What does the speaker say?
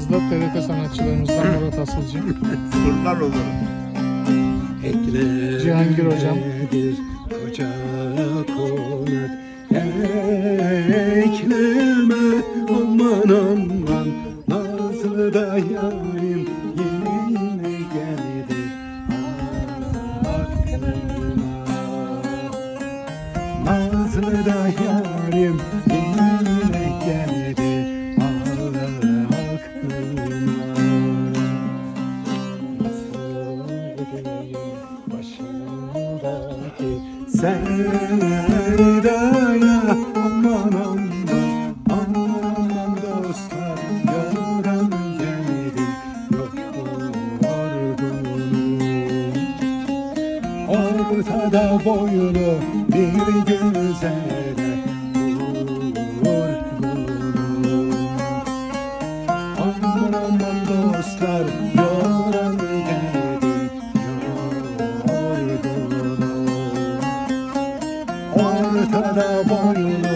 da TRT sanatçılarımızdan Murat Asılcı. Kurban olurum. Cihangir hocam. Koca konak ekleme aman aman, nazlı da yarim yine geldi aklıma. Nazlı da yarim yine geldi aklıma. Nasıl edeyim başımdaki sevdaya aman aman, aman dostlar yoran geldim yok yorgunum. Ortada boylu bir güzele vurgunum. Aman aman dostlar yoran geldim yorgunum. Ortada boylu